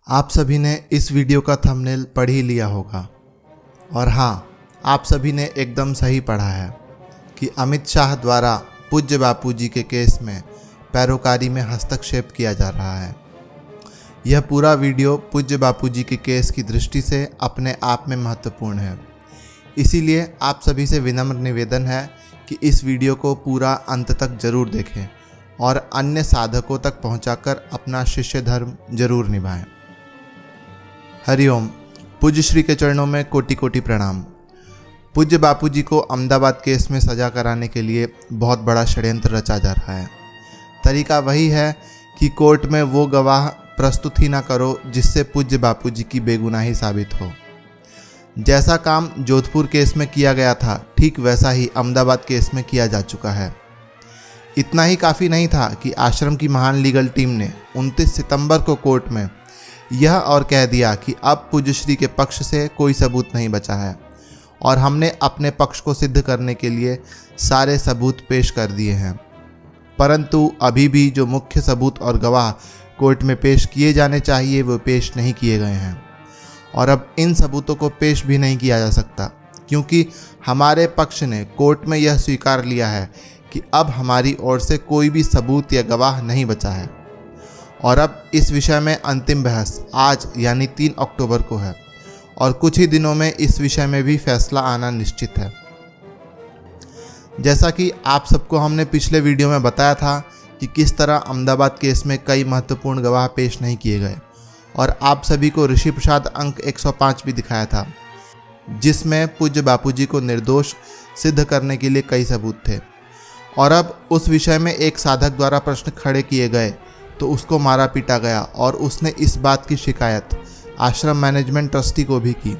आप सभी ने इस वीडियो का थंबनेल पढ़ ही लिया होगा और हाँ, आप सभी ने एकदम सही पढ़ा है कि अमित शाह द्वारा पूज्य बापूजी के केस में पैरोकारी में हस्तक्षेप किया जा रहा है। यह पूरा वीडियो पूज्य बापूजी के केस की दृष्टि से अपने आप में महत्वपूर्ण है। इसीलिए आप सभी से विनम्र निवेदन है कि इस वीडियो को पूरा अंत तक जरूर देखें और अन्य साधकों तक पहुंचाकर अपना शिष्य धर्म जरूर निभाएं। हरिओम। पूज्य श्री के चरणों में कोटि कोटि प्रणाम। पूज्य बापूजी को अहमदाबाद केस में सजा कराने के लिए बहुत बड़ा षड्यंत्र रचा जा रहा है। तरीका वही है कि कोर्ट में वो गवाह प्रस्तुत ही ना करो जिससे पूज्य बापूजी की बेगुनाही साबित हो। जैसा काम जोधपुर केस में किया गया था, ठीक वैसा ही अहमदाबाद केस में किया जा चुका है। इतना ही काफ़ी नहीं था कि आश्रम की महान लीगल टीम ने 29 सितंबर को कोर्ट में यह और कह दिया कि अब पूज्य श्री के पक्ष से कोई सबूत नहीं बचा है और हमने अपने पक्ष को सिद्ध करने के लिए सारे सबूत पेश कर दिए हैं। परंतु अभी भी जो मुख्य सबूत और गवाह कोर्ट में पेश किए जाने चाहिए वो पेश नहीं किए गए हैं और अब इन सबूतों को पेश भी नहीं किया जा सकता, क्योंकि हमारे पक्ष ने कोर्ट में यह स्वीकार लिया है कि अब हमारी ओर से कोई भी सबूत या गवाह नहीं बचा है और अब इस विषय में अंतिम बहस आज यानी 3 अक्टूबर को है और कुछ ही दिनों में इस विषय में भी फैसला आना निश्चित है। जैसा कि आप सबको हमने पिछले वीडियो में बताया था कि किस तरह अहमदाबाद केस में कई महत्वपूर्ण गवाह पेश नहीं किए गए और आप सभी को ऋषि प्रसाद अंक 105 भी दिखाया था, जिसमें पूज्य बापूजी को निर्दोष सिद्ध करने के लिए कई सबूत थे। और अब उस विषय में एक साधक द्वारा प्रश्न खड़े किए गए तो उसको मारा पीटा गया और उसने इस बात की शिकायत आश्रम मैनेजमेंट ट्रस्टी को भी की,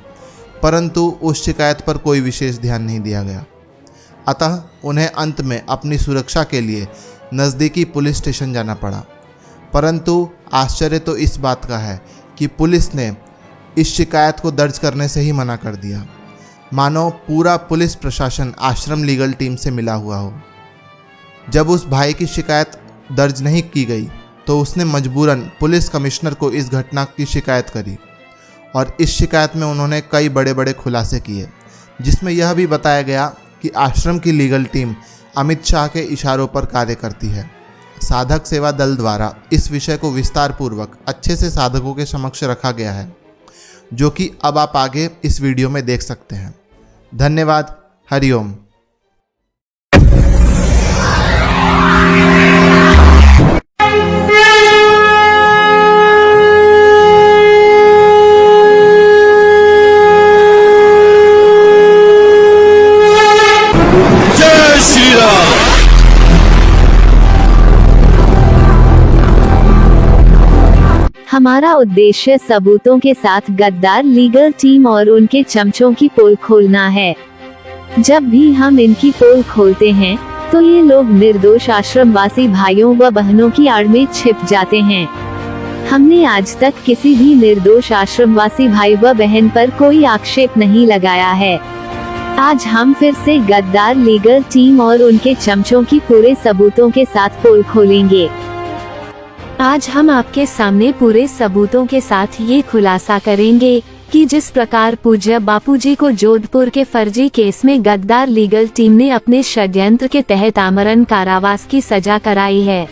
परंतु उस शिकायत पर कोई विशेष ध्यान नहीं दिया गया। अतः उन्हें अंत में अपनी सुरक्षा के लिए नज़दीकी पुलिस स्टेशन जाना पड़ा। परंतु आश्चर्य तो इस बात का है कि पुलिस ने इस शिकायत को दर्ज करने से ही मना कर दिया, मानो पूरा पुलिस प्रशासन आश्रम लीगल टीम से मिला हुआ हो। जब उस भाई की शिकायत दर्ज नहीं की गई तो उसने मजबूरन पुलिस कमिश्नर को इस घटना की शिकायत करी और इस शिकायत में उन्होंने कई बड़े बड़े खुलासे किए, जिसमें यह भी बताया गया कि आश्रम की लीगल टीम अमित शाह के इशारों पर कार्य करती है। साधक सेवा दल द्वारा इस विषय को विस्तार पूर्वक अच्छे से साधकों के समक्ष रखा गया है, जो कि अब आप आगे इस वीडियो में देख सकते हैं। धन्यवाद। हरिओम। हमारा उद्देश्य सबूतों के साथ गद्दार लीगल टीम और उनके चमचों की पोल खोलना है। जब भी हम इनकी पोल खोलते हैं तो ये लोग निर्दोष आश्रमवासी भाइयों व बहनों की आड़ में छिप जाते हैं। हमने आज तक किसी भी निर्दोष आश्रमवासी भाई व बहन पर कोई आक्षेप नहीं लगाया है। आज हम फिर से गद्दार लीगल टीम और उनके चमचों की पूरे सबूतों के साथ पोल खोलेंगे। आज हम आपके सामने पूरे सबूतों के साथ ये खुलासा करेंगे कि जिस प्रकार पूज्य बापूजी को जोधपुर के फर्जी केस में गद्दार लीगल टीम ने अपने षड्यंत्र के तहत आमरण कारावास की सजा कराई है,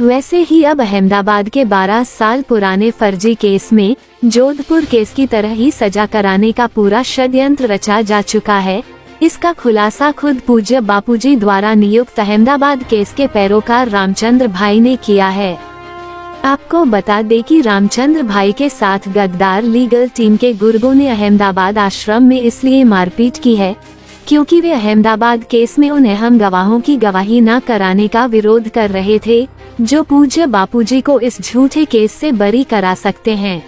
वैसे ही अब अहमदाबाद के 12 साल पुराने फर्जी केस में जोधपुर केस की तरह ही सजा कराने का पूरा षड्यंत्र रचा जा चुका है। इसका खुलासा खुद पूज्य बापूजी द्वारा नियुक्त अहमदाबाद केस के पैरोकार रामचंद्र भाई ने किया है। आपको बता दें कि रामचंद्र भाई के साथ गद्दार लीगल टीम के गुर्गों ने अहमदाबाद आश्रम में इसलिए मारपीट की है क्योंकि वे अहमदाबाद केस में उन अहम गवाहों की गवाही न कराने का विरोध कर रहे थे, जो पूज्य बापूजी को इस झूठे केस से बरी करा सकते हैं।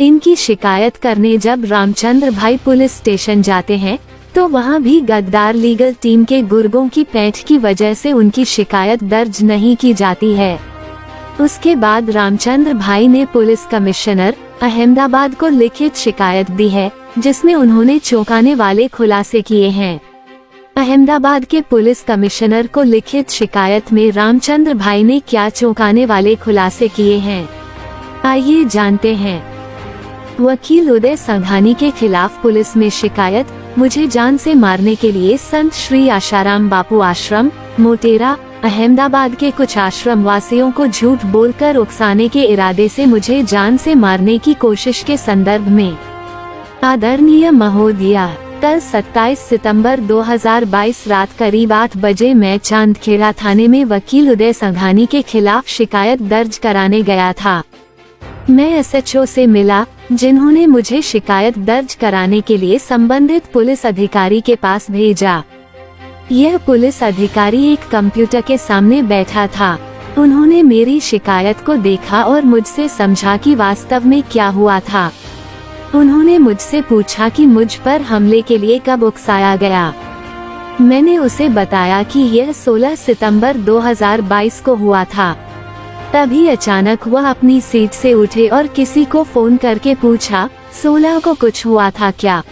इनकी शिकायत करने जब रामचंद्र भाई पुलिस स्टेशन जाते हैं तो वहां भी गद्दार लीगल टीम के गुर्गों की पैठ की वजह से उनकी शिकायत दर्ज नहीं की जाती है। उसके बाद रामचंद्र भाई ने पुलिस कमिश्नर अहमदाबाद को लिखित शिकायत दी है, जिसमें उन्होंने चौंकाने वाले खुलासे किए हैं। अहमदाबाद के पुलिस कमिश्नर को लिखित शिकायत में रामचंद्र भाई ने क्या चौंकाने वाले खुलासे किए हैं, आइए जानते हैं। वकील उदय संघानी के खिलाफ पुलिस में शिकायत। मुझे जान से मारने के लिए संत श्री आशाराम बापू आश्रम मोटेरा अहमदाबाद के कुछ आश्रम वासियों को झूठ बोलकर उकसाने के इरादे से मुझे जान से मारने की कोशिश के संदर्भ में आदरणीय महोदया, कल 27 सितंबर 2022 रात करीब 8 बजे मैं चांदखेड़ा थाने में वकील उदय संघानी के खिलाफ शिकायत दर्ज कराने गया था। मैं एसएचओ से मिला, जिन्होंने मुझे शिकायत दर्ज कराने के लिए संबंधित पुलिस अधिकारी के पास भेजा। यह पुलिस अधिकारी एक कंप्यूटर के सामने बैठा था। उन्होंने मेरी शिकायत को देखा और मुझसे समझा कि वास्तव में क्या हुआ था। उन्होंने मुझसे पूछा कि मुझ पर हमले के लिए कब उकसाया गया। मैंने उसे बताया कि यह 16 सितंबर 2022 को हुआ था। तभी अचानक वह अपनी सीट से उठे और किसी को फोन करके पूछा, 16 को कुछ हुआ था क्या?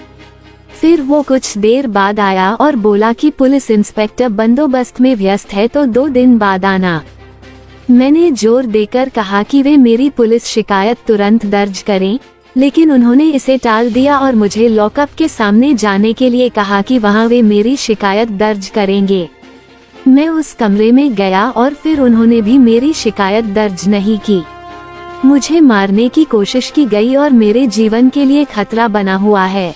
फिर वो कुछ देर बाद आया और बोला कि पुलिस इंस्पेक्टर बंदोबस्त में व्यस्त है तो 2 दिन बाद आना। मैंने जोर देकर कहा कि वे मेरी पुलिस शिकायत तुरंत दर्ज करें, लेकिन उन्होंने इसे टाल दिया और मुझे लॉकअप के सामने जाने के लिए कहा कि वहां वे मेरी शिकायत दर्ज करेंगे। मैं उस कमरे में गया और फिर उन्होंने भी मेरी शिकायत दर्ज नहीं की। मुझे मारने की कोशिश की गई और मेरे जीवन के लिए खतरा बना हुआ है।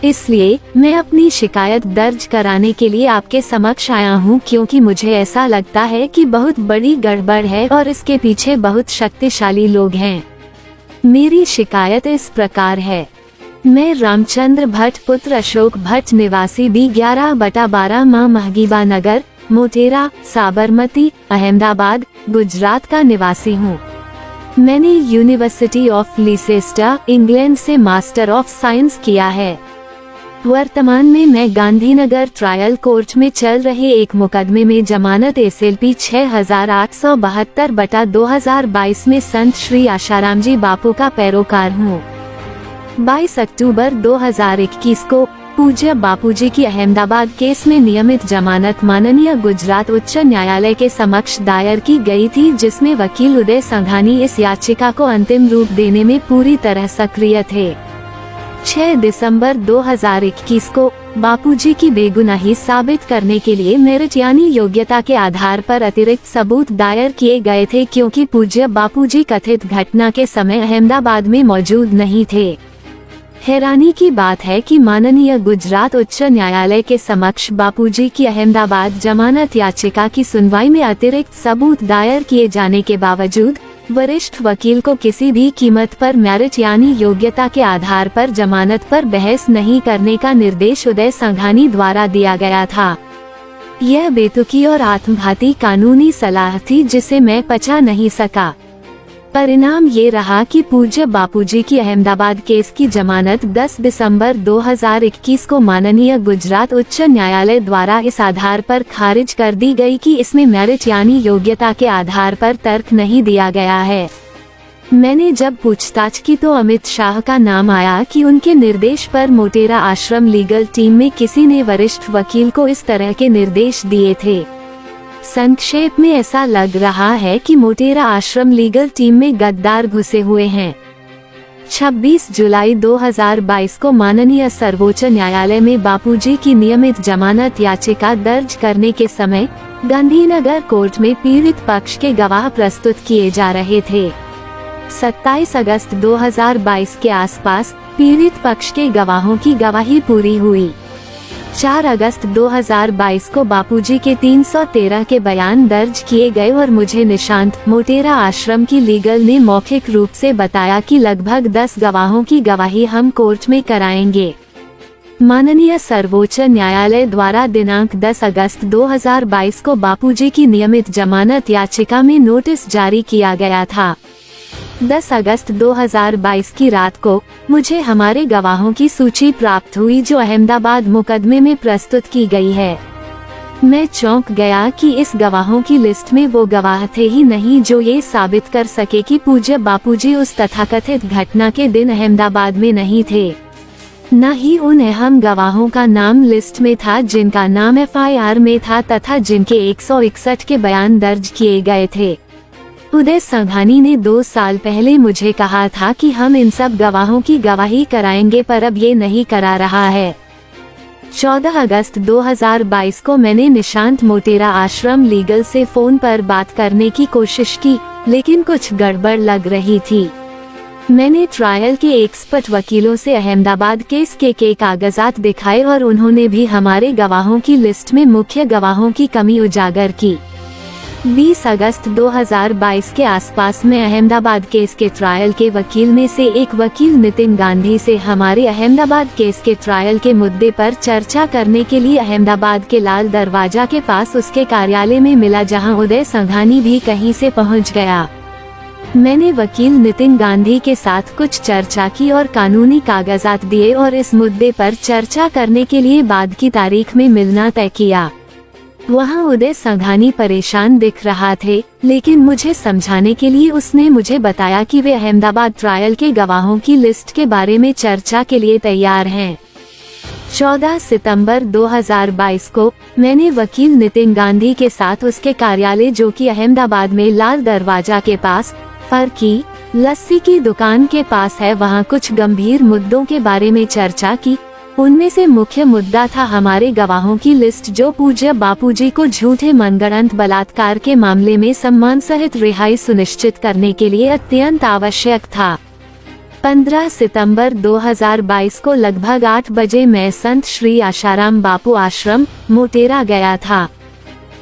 इसलिए मैं अपनी शिकायत दर्ज कराने के लिए आपके समक्ष आया हूं, क्योंकि मुझे ऐसा लगता है कि बहुत बड़ी गड़बड़ है और इसके पीछे बहुत शक्तिशाली लोग हैं। मेरी शिकायत इस प्रकार है। मैं रामचंद्र भट्ट पुत्र अशोक भट्ट निवासी B11/12 मां महगीबा नगर मोटेरा साबरमती अहमदाबाद गुजरात का निवासी हूँ। मैंने यूनिवर्सिटी ऑफ लीसेस्टर इंग्लैंड से मास्टर ऑफ साइंस किया है। वर्तमान में मैं गांधीनगर ट्रायल कोर्ट में चल रहे एक मुकदमे में जमानत SLP 6872/2022 में संत श्री आशाराम जी बापू का पैरोकार हूँ। 22 अक्टूबर 2021 को पूज्य बापूजी की अहमदाबाद केस में नियमित जमानत माननीय गुजरात उच्च न्यायालय के समक्ष दायर की गई थी, जिसमें वकील उदय संघानी इस याचिका को अंतिम रूप देने में पूरी तरह सक्रिय थे। 6 दिसंबर 2021 को बापूजी की बेगुनाही साबित करने के लिए मेरिट यानी योग्यता के आधार पर अतिरिक्त सबूत दायर किए गए थे, क्योंकि पूज्य बापूजी कथित घटना के समय अहमदाबाद में मौजूद नहीं थे। हैरानी की बात है कि माननीय गुजरात उच्च न्यायालय के समक्ष बापूजी की अहमदाबाद जमानत याचिका की सुनवाई में अतिरिक्त सबूत दायर किए जाने के बावजूद वरिष्ठ वकील को किसी भी कीमत पर मेरिट यानी योग्यता के आधार पर जमानत पर बहस नहीं करने का निर्देश उदय संघानी द्वारा दिया गया था। यह बेतुकी और आत्मघाती कानूनी सलाह थी, जिसे मैं पचा नहीं सका। परिणाम ये रहा कि पूज्य बापूजी की अहमदाबाद केस की जमानत 10 दिसंबर 2021 को माननीय गुजरात उच्च न्यायालय द्वारा इस आधार पर खारिज कर दी गई कि इसमें मेरिट यानी योग्यता के आधार पर तर्क नहीं दिया गया है। मैंने जब पूछताछ की तो अमित शाह का नाम आया कि उनके निर्देश पर मोटेरा आश्रम लीगल टीम में किसी ने वरिष्ठ वकील को इस तरह के निर्देश दिए थे। संक्षेप में ऐसा लग रहा है कि मोटेरा आश्रम लीगल टीम में गद्दार घुसे हुए हैं। 26 जुलाई 2022 को माननीय सर्वोच्च न्यायालय में बापूजी की नियमित जमानत याचिका दर्ज करने के समय गांधीनगर कोर्ट में पीड़ित पक्ष के गवाह प्रस्तुत किए जा रहे थे। 27 अगस्त 2022 के आसपास पीड़ित पक्ष के गवाहों की गवाही पूरी हुई। 4 अगस्त 2022 को बापूजी के 313 के बयान दर्ज किए गए और मुझे निशांत मोटेरा आश्रम की लीगल ने मौखिक रूप से बताया कि लगभग 10 गवाहों की गवाही हम कोर्ट में कराएंगे। माननीय सर्वोच्च न्यायालय द्वारा दिनांक 10 अगस्त 2022 को बापूजी की नियमित जमानत याचिका में नोटिस जारी किया गया था। 10 अगस्त 2022 की रात को मुझे हमारे गवाहों की सूची प्राप्त हुई, जो अहमदाबाद मुकदमे में प्रस्तुत की गई है। मैं चौंक गया कि इस गवाहों की लिस्ट में वो गवाह थे ही नहीं जो ये साबित कर सके कि पूज्य बापूजी उस तथाकथित घटना के दिन अहमदाबाद में नहीं थे। न ही उन अहम गवाहों का नाम लिस्ट में था जिनका नाम FIR में था तथा जिनके 161 के बयान दर्ज किए गए थे। उदय संघानी ने 2 साल पहले मुझे कहा था कि हम इन सब गवाहों की गवाही कराएंगे, पर अब ये नहीं करा रहा है। 14 अगस्त 2022 को मैंने निशांत मोटेरा आश्रम लीगल से फोन पर बात करने की कोशिश की, लेकिन कुछ गड़बड़ लग रही थी। मैंने ट्रायल के एक्सपर्ट वकीलों से अहमदाबाद केस के कागजात दिखाए और उन्होंने भी हमारे गवाहों की लिस्ट में मुख्य गवाहों की कमी उजागर की। 20 अगस्त 2022 के आसपास में अहमदाबाद केस के ट्रायल के वकील में से एक वकील नितिन गांधी से हमारे अहमदाबाद केस के ट्रायल के मुद्दे पर चर्चा करने के लिए अहमदाबाद के लाल दरवाजा के पास उसके कार्यालय में मिला, जहां उदय संघानी भी कहीं से पहुंच गया। मैंने वकील नितिन गांधी के साथ कुछ चर्चा की और कानूनी कागजात दिए और इस मुद्दे पर चर्चा करने के लिए बाद की तारीख में मिलना तय किया। वहाँ उदय संघानी परेशान दिख रहा थे, लेकिन मुझे समझाने के लिए उसने मुझे बताया कि वे अहमदाबाद ट्रायल के गवाहों की लिस्ट के बारे में चर्चा के लिए तैयार हैं। 14 सितंबर 2022 को मैंने वकील नितिन गांधी के साथ उसके कार्यालय, जो कि अहमदाबाद में लाल दरवाजा के पास फर की लस्सी की दुकान के पास है, वहाँ कुछ गंभीर मुद्दों के बारे में चर्चा की। उनमें से मुख्य मुद्दा था हमारे गवाहों की लिस्ट, जो पूज्य बापूजी को झूठे मनगढ़ंत बलात्कार के मामले में सम्मान सहित रिहाई सुनिश्चित करने के लिए अत्यंत आवश्यक था। 15 सितंबर 2022 को लगभग 8 बजे मैं संत श्री आशाराम बापू आश्रम मोटेरा गया था।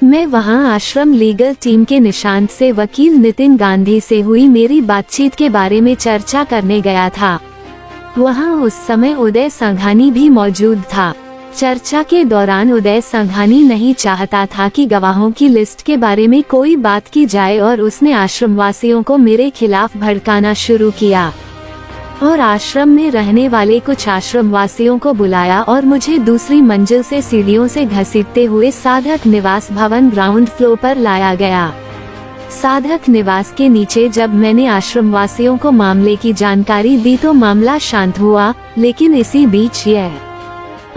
मैं वहां आश्रम लीगल टीम के निशांत से वकील नितिन गांधी से हुई मेरी बातचीत के बारे में चर्चा करने गया था। वहां उस समय उदय संघानी भी मौजूद था। चर्चा के दौरान उदय संघानी नहीं चाहता था कि गवाहों की लिस्ट के बारे में कोई बात की जाए और उसने आश्रमवासियों को मेरे खिलाफ भड़काना शुरू किया और आश्रम में रहने वाले कुछ आश्रमवासियों को बुलाया और मुझे दूसरी मंजिल से सीढ़ियों से घसीटते हुए साधक निवास भवन ग्राउंड फ्लोर पर लाया गया। साधक निवास के नीचे जब मैंने आश्रमवासियों को मामले की जानकारी दी तो मामला शांत हुआ, लेकिन इसी बीच यह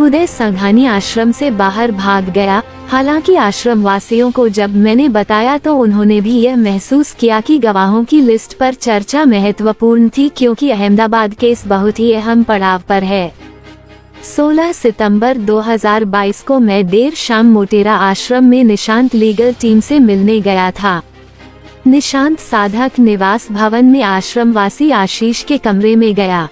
उदय संघानी आश्रम से बाहर भाग गया। हालांकि आश्रमवासियों को जब मैंने बताया तो उन्होंने भी यह महसूस किया कि गवाहों की लिस्ट पर चर्चा महत्वपूर्ण थी, क्योंकि अहमदाबाद केस बहुत ही अहम पड़ाव पर है। 16 सितंबर 2022 को मैं देर शाम मोटेरा आश्रम में निशांत लीगल टीम से मिलने गया था। निशांत साधक निवास भवन में आश्रमवासी आशीष के कमरे में गया।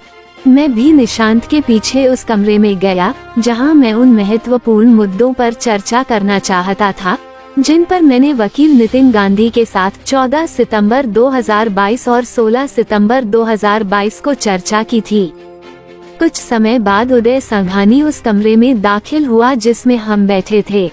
मैं भी निशांत के पीछे उस कमरे में गया, जहां मैं उन महत्वपूर्ण मुद्दों पर चर्चा करना चाहता था, जिन पर मैंने वकील नितिन गांधी के साथ 14 सितंबर 2022 और 16 सितंबर 2022 को चर्चा की थी। कुछ समय बाद उदय संघानी उस कमरे में दाखिल हुआ जिसमें हम बैठे थे।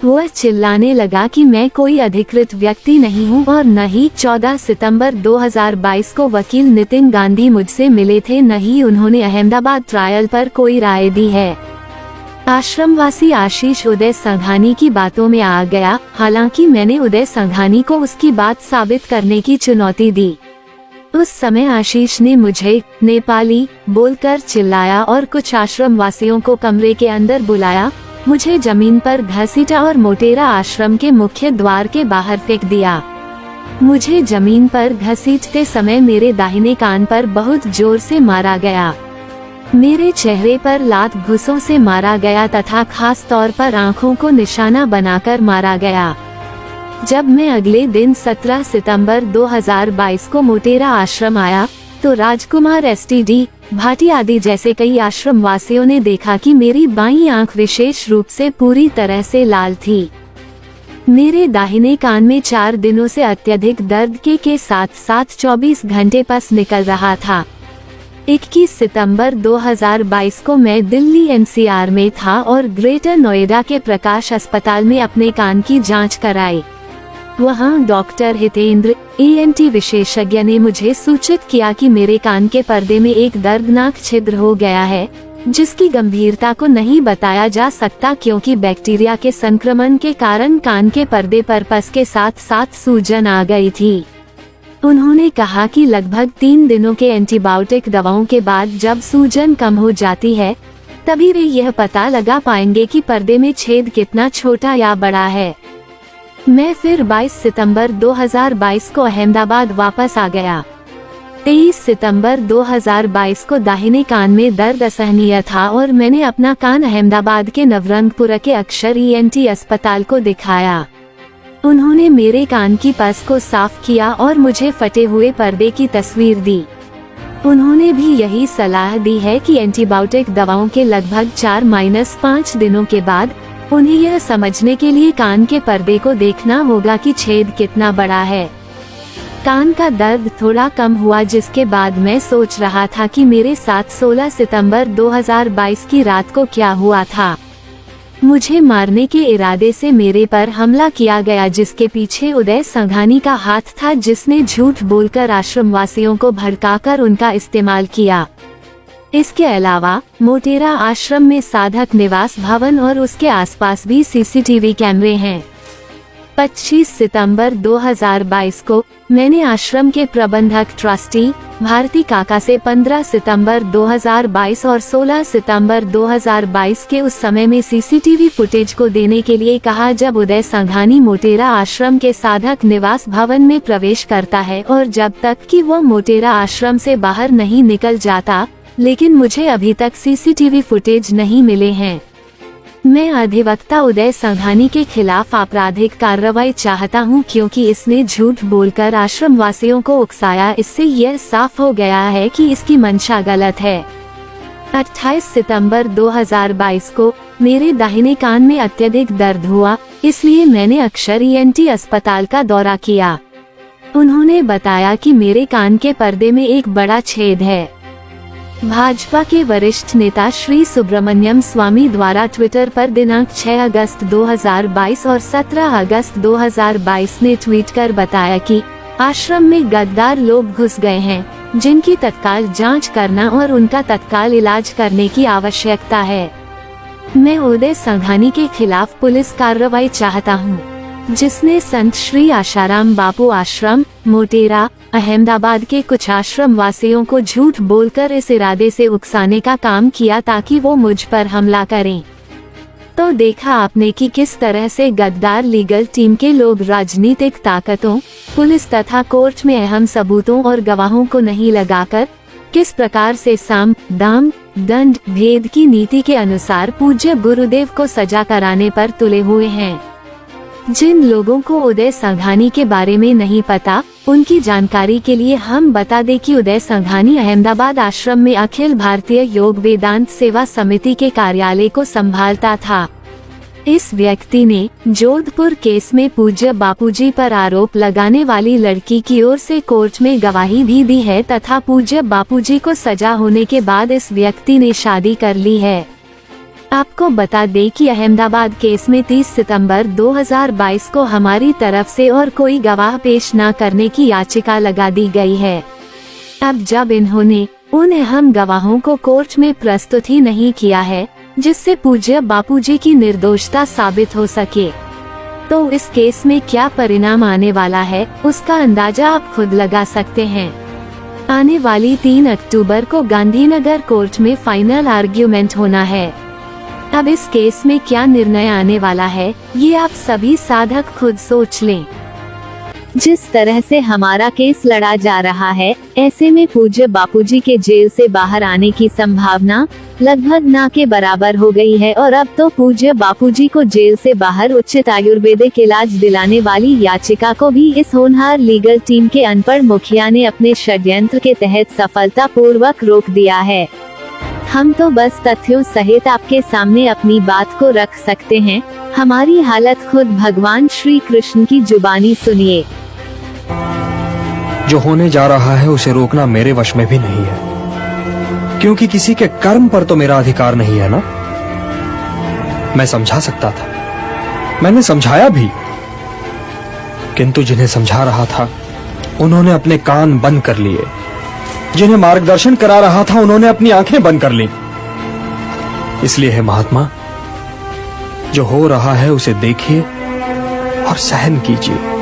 वह चिल्लाने लगा कि मैं कोई अधिकृत व्यक्ति नहीं हूं और न ही 14 सितंबर 2022 को वकील नितिन गांधी मुझसे मिले थे, न ही उन्होंने अहमदाबाद ट्रायल पर कोई राय दी है। आश्रमवासी आशीष उदय संघानी की बातों में आ गया। हालांकि मैंने उदय संघानी को उसकी बात साबित करने की चुनौती दी। उस समय आशीष ने मुझे नेपाली बोलकर चिल्लाया और कुछ आश्रमवासियों को कमरे के अंदर बुलाया, मुझे जमीन पर घसीटा और मोटेरा आश्रम के मुख्य द्वार के बाहर फेंक दिया। मुझे जमीन पर घसीटते समय मेरे दाहिने कान पर बहुत जोर से मारा गया। मेरे चेहरे पर लात घूंसों से मारा गया तथा खास तौर पर आंखों को निशाना बनाकर मारा गया। जब मैं अगले दिन 17 सितंबर 2022 को मोटेरा आश्रम आया तो राजकुमार एसटीडी भाटी आदि जैसे कई आश्रम वासियों ने देखा कि मेरी बाईं आंख विशेष रूप से पूरी तरह से लाल थी। मेरे दाहिने कान में 4 दिनों से अत्यधिक दर्द के साथ साथ 24 घंटे पस निकल रहा था। 21 सितंबर 2022 को मैं दिल्ली एनसीआर में था और ग्रेटर नोएडा के प्रकाश अस्पताल में अपने कान की जांच कराई। वहां डॉक्टर हितेंद्र ENT विशेषज्ञ ने मुझे सूचित किया कि मेरे कान के पर्दे में एक दर्दनाक छिद्र हो गया है, जिसकी गंभीरता को नहीं बताया जा सकता क्योंकि बैक्टीरिया के संक्रमण के कारण कान के पर्दे पर पस के साथ साथ सूजन आ गई थी। उन्होंने कहा कि लगभग 3 दिनों के एंटीबायोटिक दवाओं के बाद जब सूजन कम हो जाती है तभी वे यह पता लगा पाएंगे कि पर्दे में छेद कितना छोटा या बड़ा है। मैं फिर 22 सितंबर 2022 को अहमदाबाद वापस आ गया। 23 सितंबर 2022 को दाहिने कान में दर्द असहनीय था और मैंने अपना कान अहमदाबाद के नवरंगपुरा के अक्षर ENT अस्पताल को दिखाया। उन्होंने मेरे कान की पस को साफ किया और मुझे फटे हुए पर्दे की तस्वीर दी। उन्होंने भी यही सलाह दी है कि एंटीबायोटिक दवाओं के लगभग 4-5 दिनों के बाद उन्हें यह समझने के लिए कान के पर्दे को देखना होगा कि छेद कितना बड़ा है। कान का दर्द थोड़ा कम हुआ, जिसके बाद मैं सोच रहा था कि मेरे साथ 16 सितंबर 2022 की रात को क्या हुआ था। मुझे मारने के इरादे से मेरे पर हमला किया गया, जिसके पीछे उदय संघानी का हाथ था, जिसने झूठ बोलकर आश्रमवासियों को भड़काकर उनका इस्तेमाल किया। इसके अलावा मोटेरा आश्रम में साधक निवास भवन और उसके आसपास भी CCTV कैमरे हैं। 25 सितंबर 2022 को मैंने आश्रम के प्रबंधक ट्रस्टी भारती काका से 15 सितंबर 2022 और 16 सितंबर 2022 के उस समय में CCTV फुटेज को देने के लिए कहा, जब उदय संघानी मोटेरा आश्रम के साधक निवास भवन में प्रवेश करता है और जब तक कि वो मोटेरा आश्रम से बाहर नहीं निकल जाता। लेकिन मुझे अभी तक CCTV फुटेज नहीं मिले हैं। मैं अधिवक्ता उदय संघानी के खिलाफ आपराधिक कार्रवाई चाहता हूं, क्योंकि इसने झूठ बोलकर आश्रम वासियों को उकसाया। इससे यह साफ हो गया है कि इसकी मंशा गलत है। 28 सितंबर 2022 को मेरे दाहिने कान में अत्यधिक दर्द हुआ, इसलिए मैंने अक्षर ENT अस्पताल का दौरा किया। उन्होंने बताया कि मेरे कान के पर्दे में एक बड़ा छेद है। भाजपा के वरिष्ठ नेता श्री सुब्रमण्यम स्वामी द्वारा ट्विटर पर दिनांक 6 अगस्त 2022 और 17 अगस्त 2022 ने ट्वीट कर बताया कि आश्रम में गद्दार लोग घुस गए हैं, जिनकी तत्काल जांच करना और उनका तत्काल इलाज करने की आवश्यकता है। मैं उदय संघानी के खिलाफ पुलिस कार्रवाई चाहता हूं, जिसने संत श्री आशाराम बापू आश्रम मोटेरा अहमदाबाद के कुछ आश्रम वासियों को झूठ बोलकर इस इरादे से उकसाने का काम किया ताकि वो मुझ पर हमला करें। तो देखा आपने कि किस तरह से गद्दार लीगल टीम के लोग राजनीतिक ताकतों, पुलिस तथा कोर्ट में अहम सबूतों और गवाहों को नहीं लगाकर किस प्रकार से साम दाम दंड भेद की नीति के अनुसार पूज्य गुरुदेव को सजा कराने पर तुले हुए हैं। जिन लोगों को उदय संघानी के बारे में नहीं पता, उनकी जानकारी के लिए हम बता दें कि उदय संघानी अहमदाबाद आश्रम में अखिल भारतीय योग वेदांत सेवा समिति के कार्यालय को संभालता था। इस व्यक्ति ने जोधपुर केस में पूज्य बापूजी पर आरोप लगाने वाली लड़की की ओर से कोर्ट में गवाही भी दी है तथा पूज्य बापूजी को सजा होने के बाद इस व्यक्ति ने शादी कर ली है। आपको बता दें कि अहमदाबाद केस में 30 सितंबर 2022 को हमारी तरफ से और कोई गवाह पेश न करने की याचिका लगा दी गई है। अब जब इन्होंने उन अहम गवाहों को कोर्ट में प्रस्तुत ही नहीं किया है, जिससे पूज्य बापूजी की निर्दोषता साबित हो सके, तो इस केस में क्या परिणाम आने वाला है, उसका अंदाजा आप खुद लगा सकते हैं। आने वाली 3 अक्टूबर को गांधीनगर कोर्ट में फाइनल आर्ग्यूमेंट होना है। अब इस केस में क्या निर्णय आने वाला है, ये आप सभी साधक खुद सोच लें। जिस तरह से हमारा केस लड़ा जा रहा है, ऐसे में पूज्य बापूजी के जेल से बाहर आने की संभावना लगभग ना के बराबर हो गई है और अब तो पूज्य बापूजी को जेल से बाहर उचित आयुर्वेदिक इलाज दिलाने वाली याचिका को भी इस होनहार लीगल टीम के अनपढ़ मुखिया ने अपने षड्यंत्र के तहत सफलतापूर्वक रोक दिया है। हम तो बस तथ्यों सहित आपके सामने अपनी बात को रख सकते हैं। हमारी हालत खुद भगवान श्री कृष्ण की जुबानी सुनिए। जो होने जा रहा है उसे रोकना मेरे वश में भी नहीं है, क्योंकि किसी के कर्म पर तो मेरा अधिकार नहीं है ना। मैं समझा सकता था, मैंने समझाया भी, किंतु जिन्हें समझा रहा था उन्होंने अपने कान बंद कर लिए, जिन्हें मार्गदर्शन करा रहा था उन्होंने अपनी आंखें बंद कर ली। इसलिए है महात्मा, जो हो रहा है उसे देखिए और सहन कीजिए।